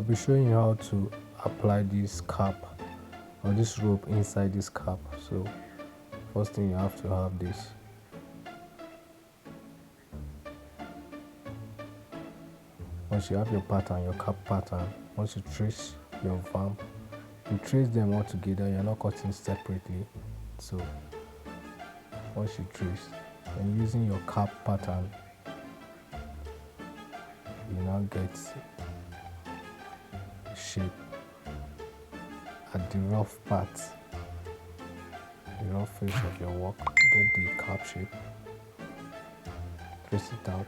I'll be showing you how to apply this cap or this rope inside this cap. So first thing, you have to have this. Once you have your pattern, your cap pattern, once you trace your vamp, you trace them all together. You're not cutting separately. So once you trace and using your cap pattern, you now get the shape at the rough part, the rough face of your work. Get the cap shape, trace it out.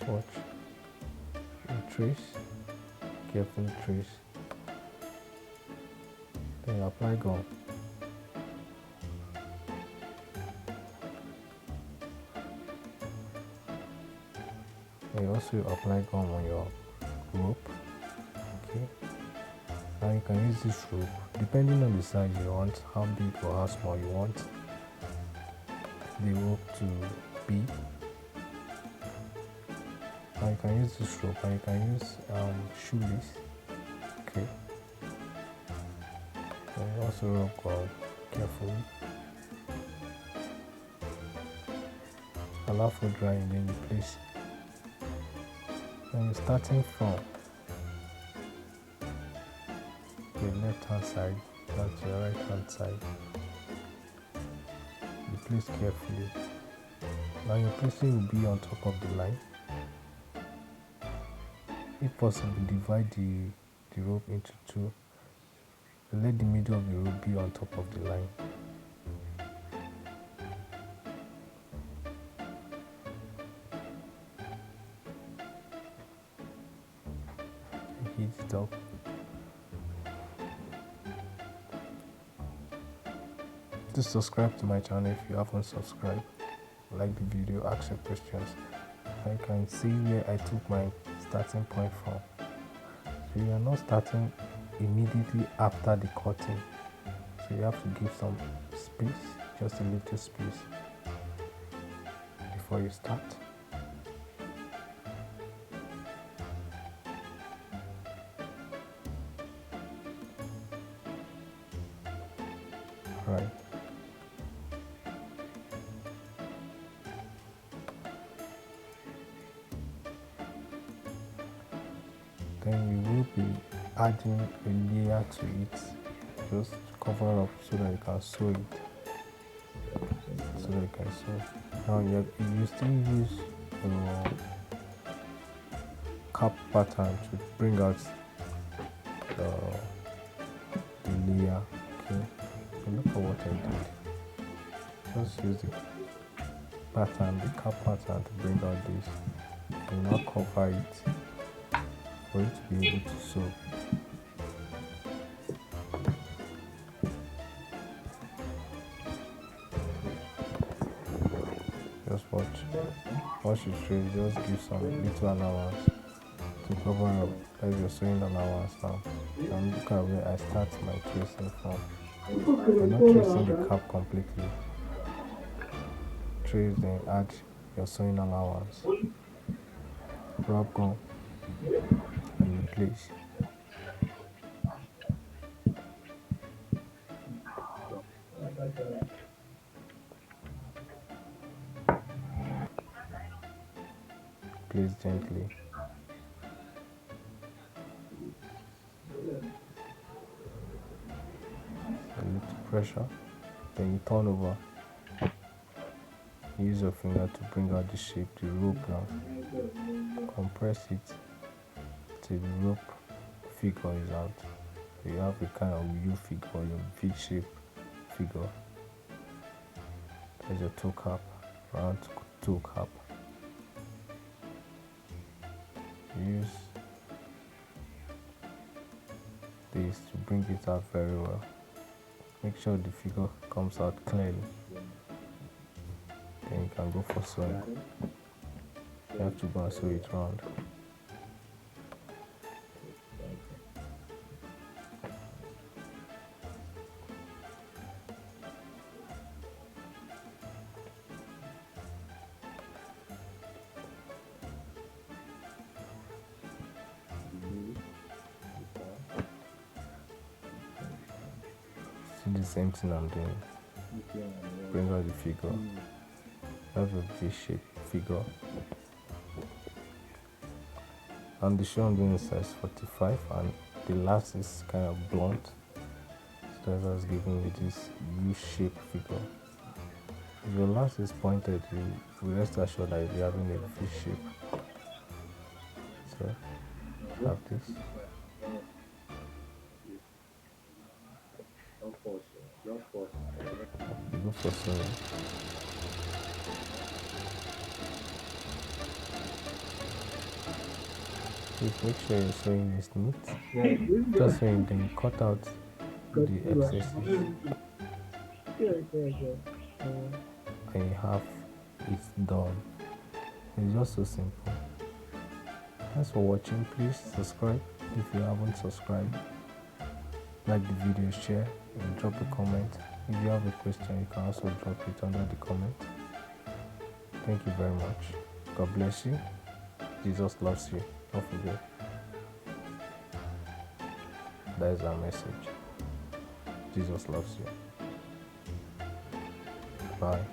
Watch. You trace, carefully trace. Then you apply gum. And you also apply gum on your rope. Okay. Now you can use this rope depending on the size you want, how big or how small you want the rope to be. Now you can use this rope and you can use shoelace. Okay. And you also rub gum carefully. Allow for drying, then you place. When you're starting from the left hand side, that's your right hand side, you place carefully. Now your placing will be on top of the line. If possible, divide the rope into two. Let the middle of the rope be on top of the line. Heat it up. Just subscribe to my channel if you haven't subscribed. Like the video, ask your questions. I can see where I took my starting point from. So you are not starting immediately after the cutting. So you have to give some space, just a little space before you start. Alright. Then you will be adding a layer to it, just to cover up so that you can sew it. Now you still use your cap pattern to bring out the layer. Okay, so look at what I did. Just use the pattern, the cap pattern, to bring out this. You now cover it for you to be able to sew. Just watch. Once you trace, just give some little allowance to cover up as you're sewing allowance now. And look at where I start my tracing from. You're not tracing the cap completely. Trace, then add your sewing allowance. Rub gum and you place. Place gently. A little pressure. Then you turn over. Use your finger to bring out the shape, the rope now. Compress it till the rope figure is out. So you have a kind of U figure, your V shape figure. There's your toe cap, round toe cap. Use this to bring it out very well. Make sure the figure comes out clearly. Then you can go for sewing. You have to go and sew it round. the same thing I'm doing. Bring out the figure. Have a V-shaped figure. And the shoe I'm doing is size 45, and the last is kind of blunt, so that's what's giving you this U-shaped figure. If your last is pointed, you rest assured that you're having a V-shape. So have this. You go for sewing. Please make sure your sewing is neat. Just so you can cut out the excesses. And you have it done. It's just so simple. Thanks for watching. Please subscribe if you haven't subscribed. Like the video, share, and drop a comment. If you have a question, you can also drop it under the comment. Thank you very much. God bless you. Jesus loves you. Don't forget. That is our message. Jesus loves you. Bye.